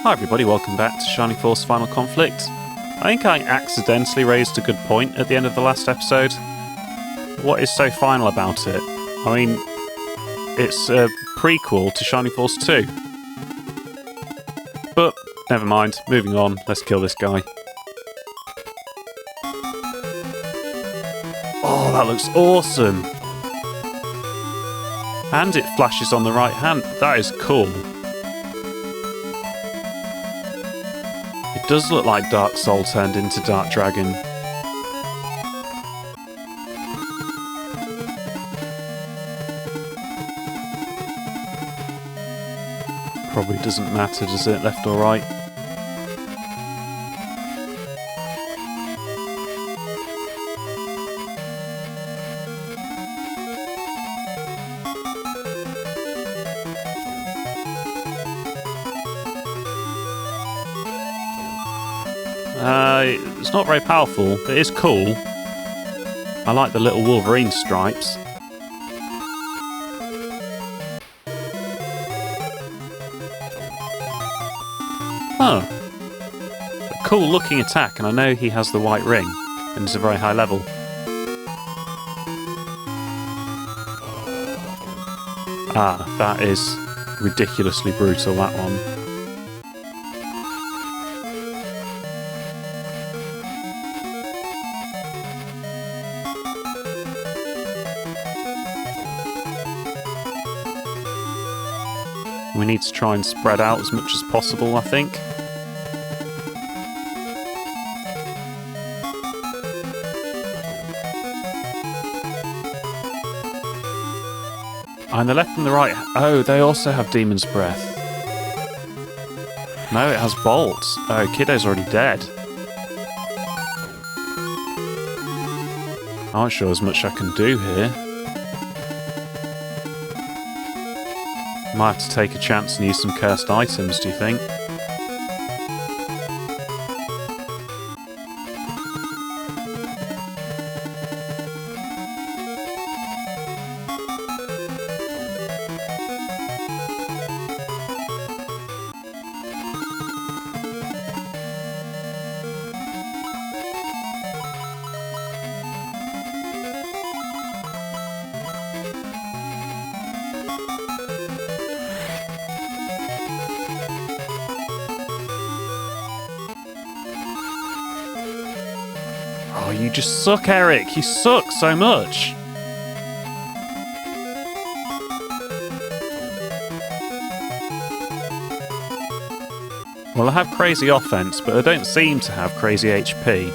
Hi everybody, welcome back to Shining Force Final Conflict. I think I accidentally raised a good point at the end of the last episode. What is so final about it? I mean, it's a prequel to Shining Force 2. But, never mind, moving on, let's kill this guy. Oh, that looks awesome! And it flashes on the right hand, that is cool. It does look like Dark Soul turned into Dark Dragon. Probably doesn't matter, does it, left or right? It's not very powerful, but it is cool. I like the little Wolverine stripes. Oh. A cool looking attack, and I know he has the white ring, and it's a very high level. Ah, that is ridiculously brutal, that one. We need to try and spread out as much as possible, I think. And the left and the right... Oh, they also have Demon's Breath. No, it has bolts. Oh, Kiddo's already dead. I'm not sure there's much I can do here. Might have to take a chance and use some cursed items, do you think? Oh, you just suck, Eric! You suck so much! Well, I have crazy offense, but I don't seem to have crazy HP.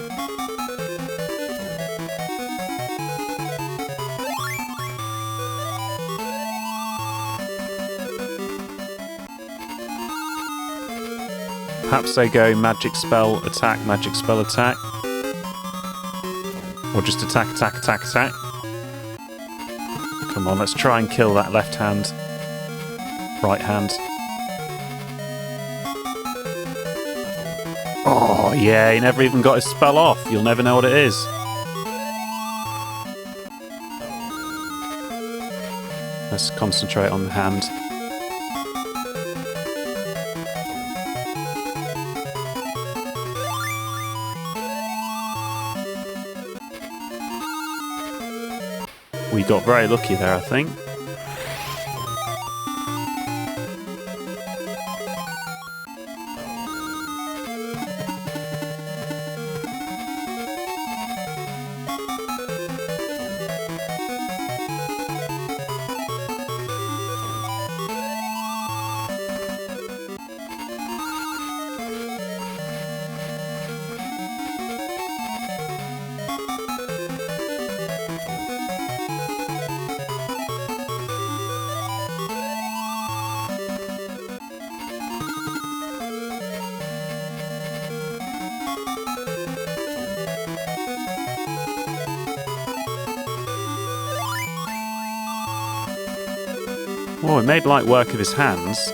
Perhaps they go magic spell, attack, magic spell, attack. Or just attack, attack, attack, attack. Come on, let's try and kill that left hand. Right hand. Oh, yeah, he never even got his spell off. You'll never know what it is. Let's concentrate on the hand. We got very lucky there, I think. Oh, he made light work of his hands.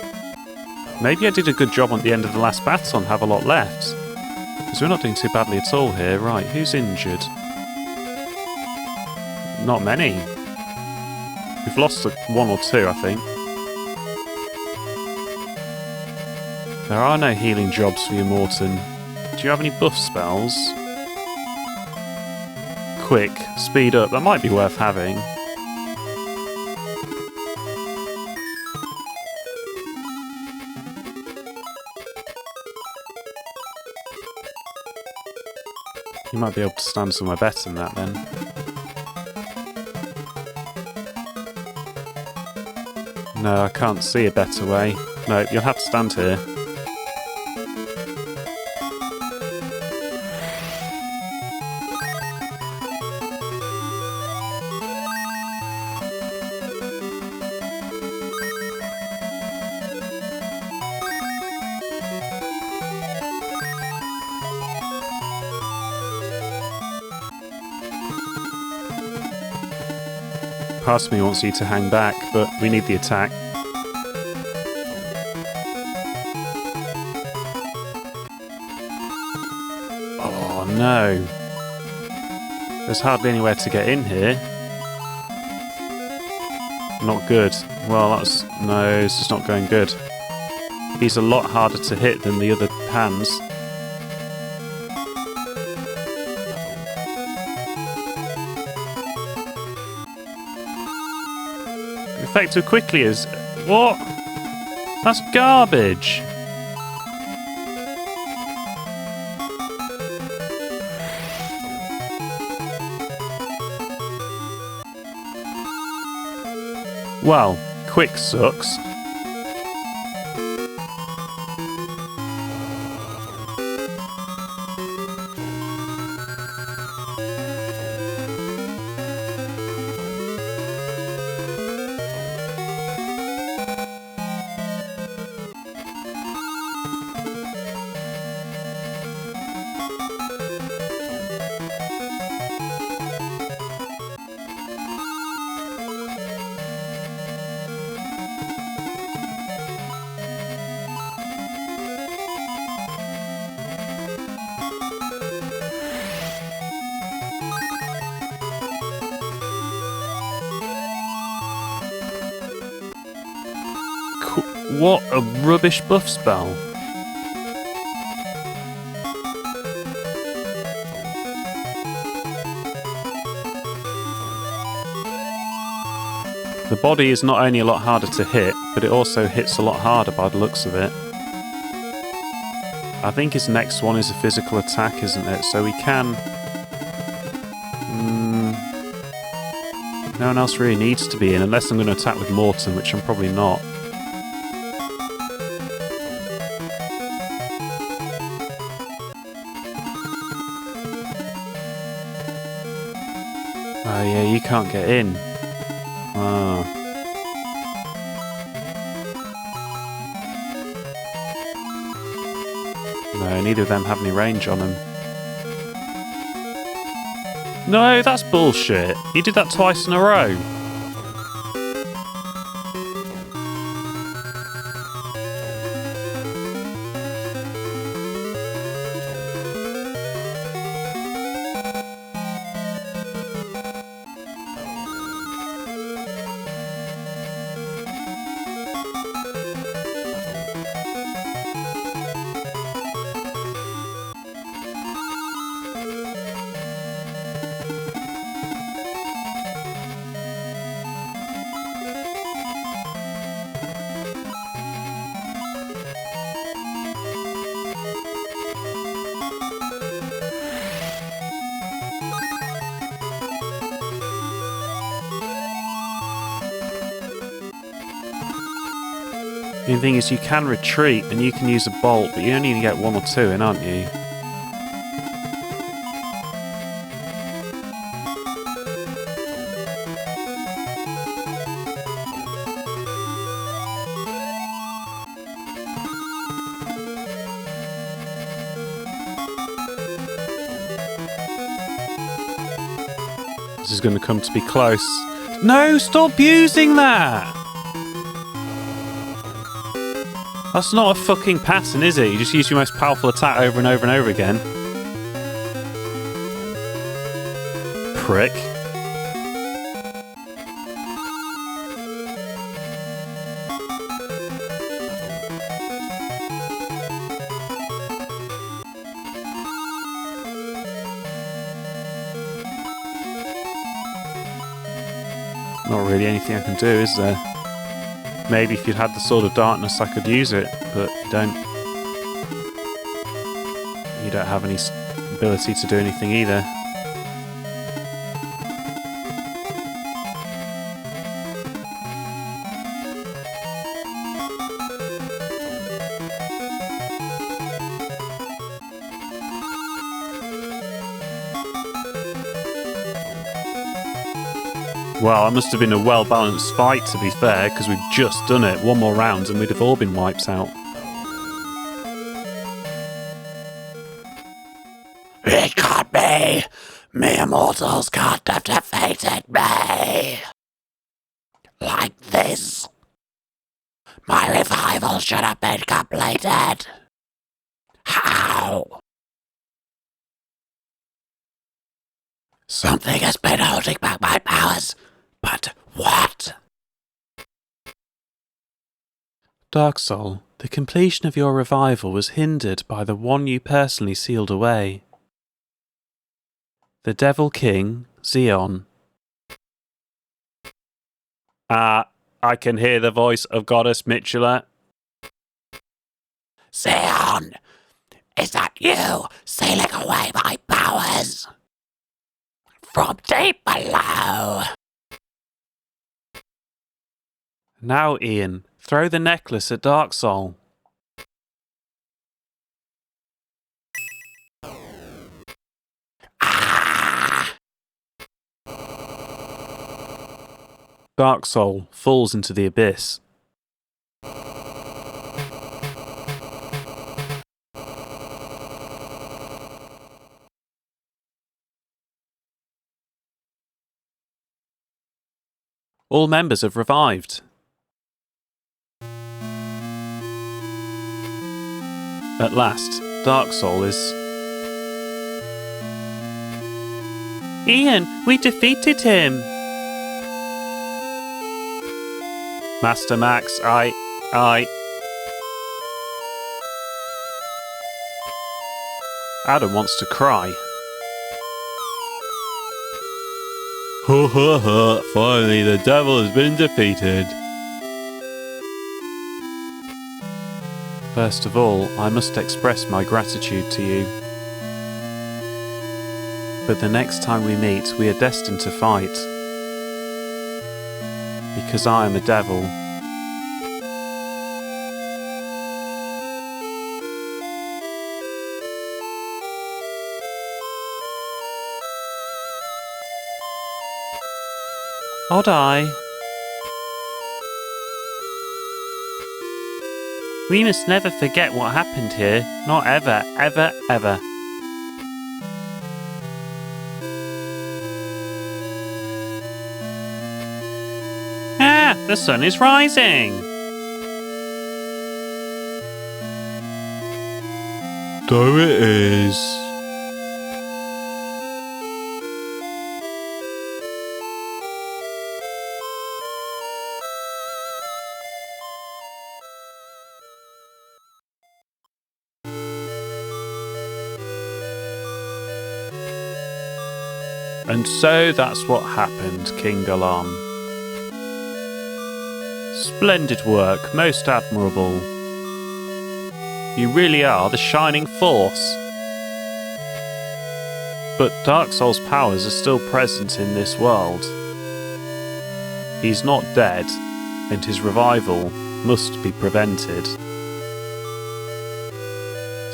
Maybe I did a good job at the end of the last battle and have a lot left. Because we're not doing too badly at all here. Right, who's injured? Not many. We've lost one or two, I think. There are no healing jobs for you, Morton. Do you have any buff spells? Quick, speed up. That might be worth having. You might be able to stand somewhere better than that then. No, I can't see a better way. No, you'll have to stand here. Part of me wants you to hang back, but we need the attack. Oh no. There's hardly anywhere to get in here. Not good. Well, that's... no, it's just not going good. He's a lot harder to hit than the other hands. Effective quickly is... what? That's garbage. Well, quick sucks. What a rubbish buff spell. The body is not only a lot harder to hit, but it also hits a lot harder by the looks of it. I think his next one is a physical attack, isn't it? So we can... no one else really needs to be in, unless I'm going to attack with Morton, which I'm probably not. Oh yeah, you can't get in. Ah. No, neither of them have any range on them. No, that's bullshit. You did that twice in a row. The thing is, you can retreat and you can use a bolt, but you only need to get one or two in, aren't you? This is going to come to be close. No, stop using that! That's not a fucking pattern, is it? You just use your most powerful attack over and over and over again. Prick. Not really anything I can do, is there? Maybe if you'd had the Sword of Darkness I could use it, but you don't. You don't have any ability to do anything either. Well, it must have been a well-balanced fight, to be fair, because we've just done it. One more round and we'd have all been wiped out. It can't be! Mere mortals can't have defeated me! Like this. My revival should have been completed. How? Something has been holding back my powers, but what? Dark Soul, the completion of your revival was hindered by the one you personally sealed away. The Devil King, Xeon. I can hear the voice of Goddess Mitchula. Xeon, is that you sealing away my powers? From deep below. Now, Ian, throw the necklace at Dark Soul. Dark Soul falls into the abyss. All members have revived. At last, Dark Soul is... Ian, we defeated him! Master Max, Adam wants to cry. Ha ha ha, finally the devil has been defeated. First of all, I must express my gratitude to you. But the next time we meet, we are destined to fight. Because I am a devil. I'll die. We must never forget what happened here. Not ever, ever, ever. Ah, the sun is rising. So it is. And so that's what happened, King Galam. Splendid work, most admirable. You really are the shining force. But Dark Soul's powers are still present in this world. He's not dead, and his revival must be prevented.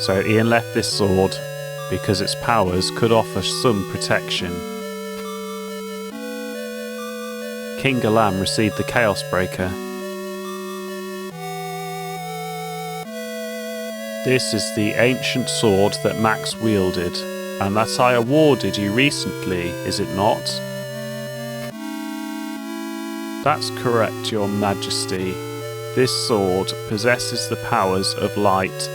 So Ian left this sword because its powers could offer some protection. King Galam received the Chaos Breaker. This is the ancient sword that Max wielded, and that I awarded you recently, is it not? That's correct, Your Majesty. This sword possesses the powers of light.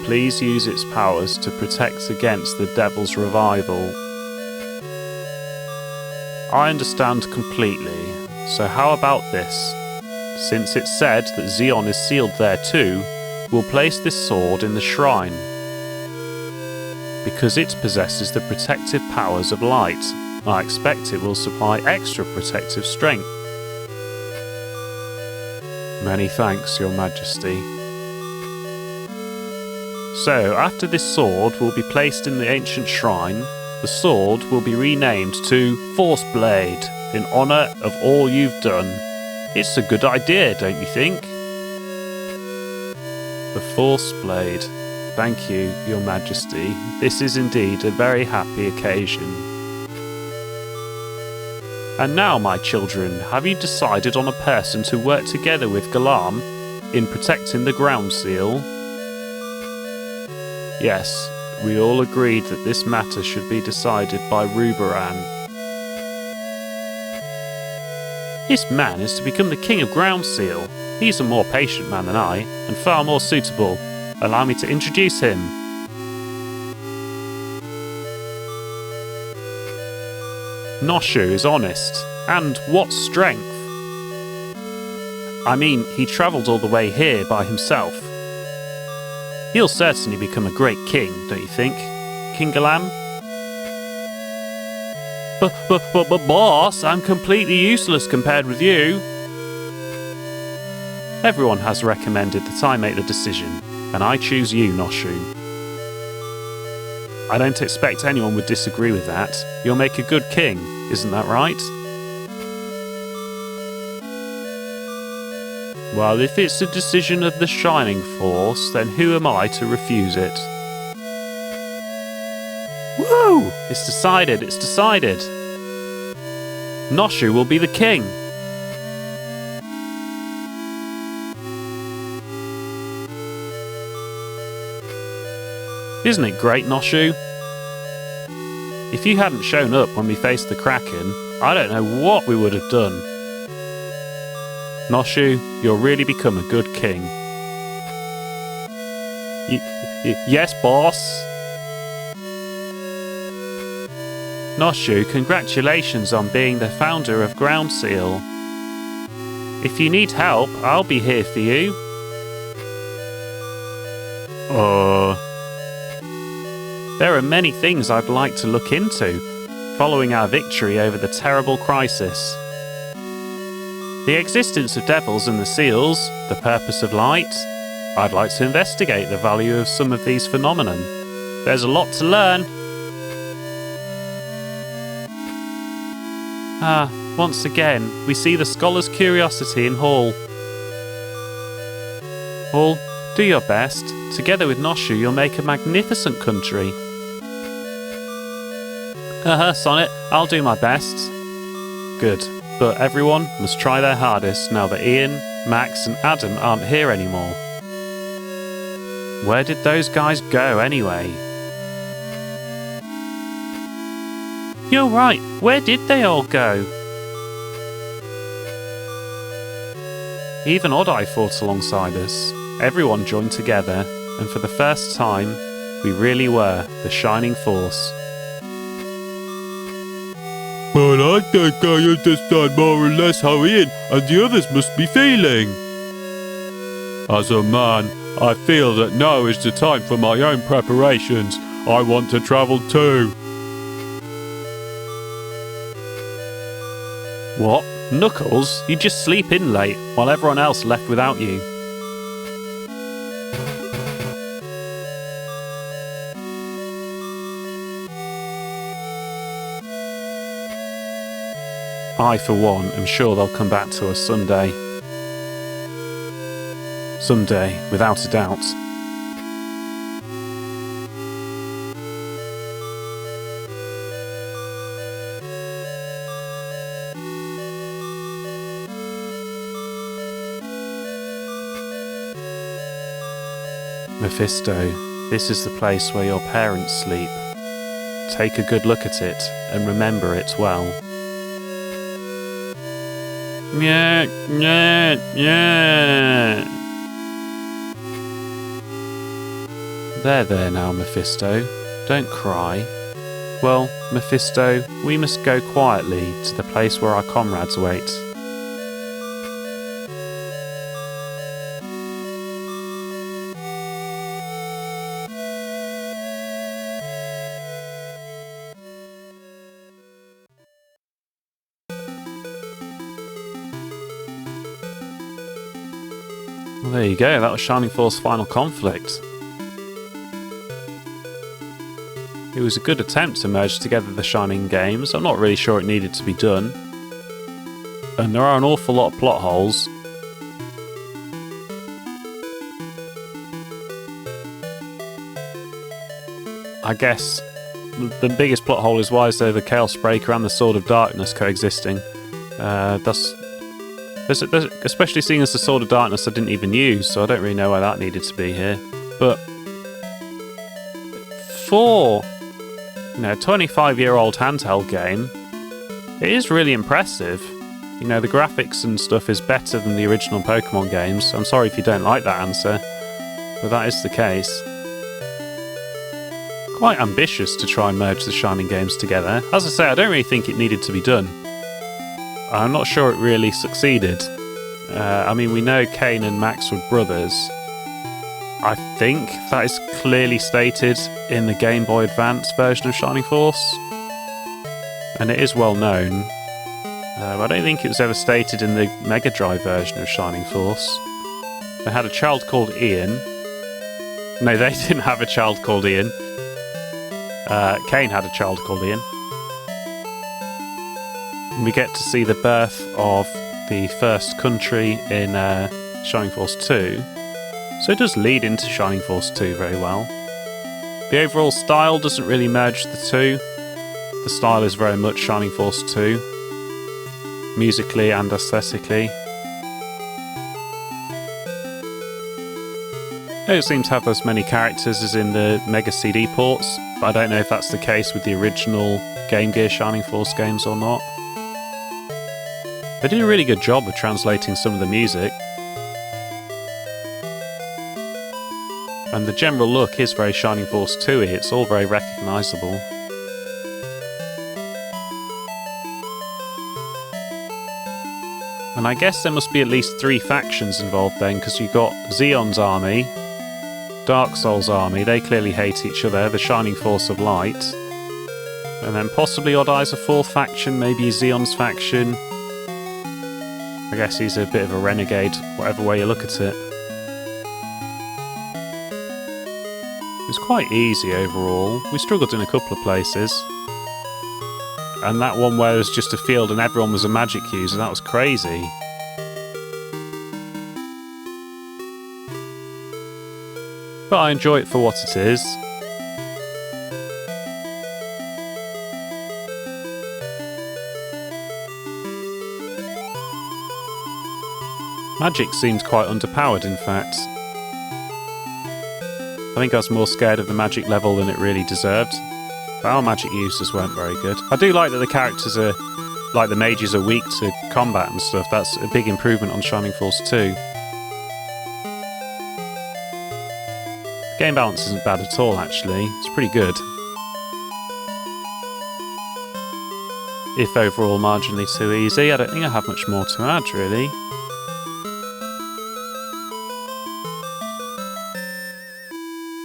Please use its powers to protect against the Devil's revival. I understand completely, so how about this? Since it's said that Xeon is sealed there too, we'll place this sword in the shrine, because it possesses the protective powers of light. I expect it will supply extra protective strength. Many thanks, Your Majesty. So, after this sword will be placed in the ancient shrine, the sword will be renamed to Force Blade, in honour of all you've done. It's a good idea, don't you think? The Force Blade. Thank you, Your Majesty. This is indeed a very happy occasion. And now, my children, have you decided on a person to work together with Galam in protecting the ground seal? Yes, we all agreed that this matter should be decided by Ruberan. This man is to become the King of Ground Seal. He's a more patient man than I, and far more suitable. Allow me to introduce him. Noshu is honest, and what strength! I mean, he travelled all the way here by himself. He'll certainly become a great king, don't you think, King Galam? But boss, I'm completely useless compared with you. Everyone has recommended that I make the decision, and I choose you, Noshu. I don't expect anyone would disagree with that. You'll make a good king, isn't that right? Well, if it's the decision of the Shining Force, then who am I to refuse it? Woo! It's decided, it's decided! Noshu will be the king! Isn't it great, Noshu? If you hadn't shown up when we faced the Kraken, I don't know what we would have done. Noshu, you'll really become a good king. Yes, boss? Noshu, congratulations on being the founder of Ground Seal. If you need help, I'll be here for you. There are many things I'd like to look into, following our victory over the terrible crisis. The existence of devils and the seals, the purpose of light. I'd like to investigate the value of some of these phenomena. There's a lot to learn. Once again, we see the scholar's curiosity in Hall. Hall, do your best. Together with Noshu, you'll make a magnificent country. Sonnet, I'll do my best. Good. But everyone must try their hardest now that Ian, Max and Adam aren't here anymore. Where did those guys go anyway? You're right, where did they all go? Even Odd Eye fought alongside us. Everyone joined together, and for the first time, we really were the Shining Force. But I think I understand more or less how Ian and the others must be feeling. As a man, I feel that now is the time for my own preparations. I want to travel too. What? Knuckles? You just sleep in late, while everyone else left without you. I, for one, am sure they'll come back to us someday. Someday, without a doubt. Mephisto, this is the place where your parents sleep. Take a good look at it, and remember it well. Yeah. There now, Mephisto. Don't cry. Well, Mephisto, we must go quietly to the place where our comrades wait. Well, there you go, that was Shining Force Final Conflict. It was a good attempt to merge together the Shining games. I'm not really sure it needed to be done. And there are an awful lot of plot holes. I guess the biggest plot hole is why is there the Chaos Breaker and the Sword of Darkness coexisting. Especially seeing as the Sword of Darkness I didn't even use, so I don't really know why that needed to be here. But for a 25-year-old handheld game, it is really impressive. You know, the graphics and stuff is better than the original Pokemon games. I'm sorry if you don't like that answer, but that is the case. Quite ambitious to try and merge the Shining games together. As I say, I don't really think it needed to be done. I'm not sure it really succeeded. I mean, we know Kane and Max were brothers. I think that is clearly stated in the Game Boy Advance version of Shining Force. And it is well known. I don't think it was ever stated in the Mega Drive version of Shining Force. They had a child called Ian. No, they didn't have a child called Ian. Kane had a child called Ian. And we get to see the birth of the first country in Shining Force 2. So it does lead into Shining Force 2 very well. The overall style doesn't really merge the two. The style is very much Shining Force 2, musically and aesthetically. They don't seem to have as many characters as in the Mega CD ports, but I don't know if that's the case with the original Game Gear Shining Force games or not. They did a really good job of translating some of the music. And the general look is very Shining Force 2-y, it's all very recognisable. And I guess there must be at least 3 factions involved then, because you've got Xeon's army, Dark Soul's army, they clearly hate each other, the Shining Force of Light. And then possibly Odd Eye's a 4th faction, maybe Xeon's faction. I guess he's a bit of a renegade, whatever way you look at it. It was quite easy overall. We struggled in a couple of places. And that one where it was just a field and everyone was a magic user, that was crazy. But I enjoy it for what it is. Magic seemed quite underpowered, in fact. I think I was more scared of the magic level than it really deserved. But our magic users weren't very good. I do like that the characters are, like the mages are weak to combat and stuff. That's a big improvement on Shining Force 2. Game balance isn't bad at all, actually. It's pretty good. If overall marginally too easy, I don't think I have much more to add, really.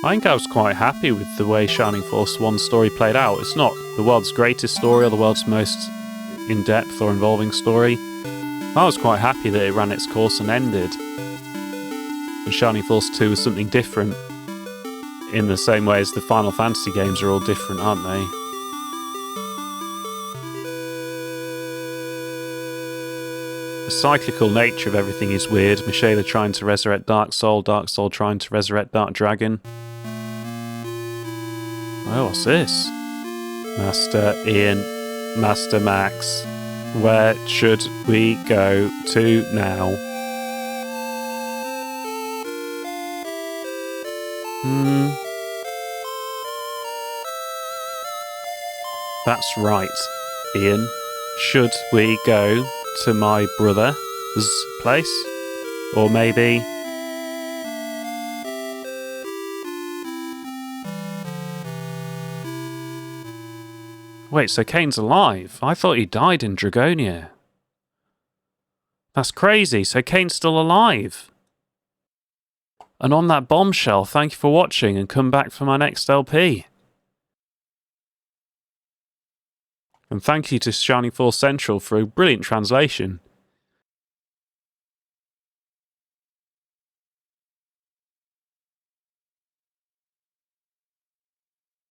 I think I was quite happy with the way Shining Force 1's story played out. It's not the world's greatest story or the world's most in-depth or involving story. I was quite happy that it ran its course and ended. And Shining Force 2 was something different, in the same way as the Final Fantasy games are all different, aren't they? The cyclical nature of everything is weird. Michaela trying to resurrect Dark Soul trying to resurrect Dark Dragon. Oh, what's this? Master Ian, Master Max, where should we go to now? That's right, Ian. Should we go to my brother's place? Or maybe... Wait, so Kane's alive? I thought he died in Dragonia. That's crazy, so Kane's still alive. And on that bombshell, thank you for watching and come back for my next LP. And thank you to Shining Force Central for a brilliant translation.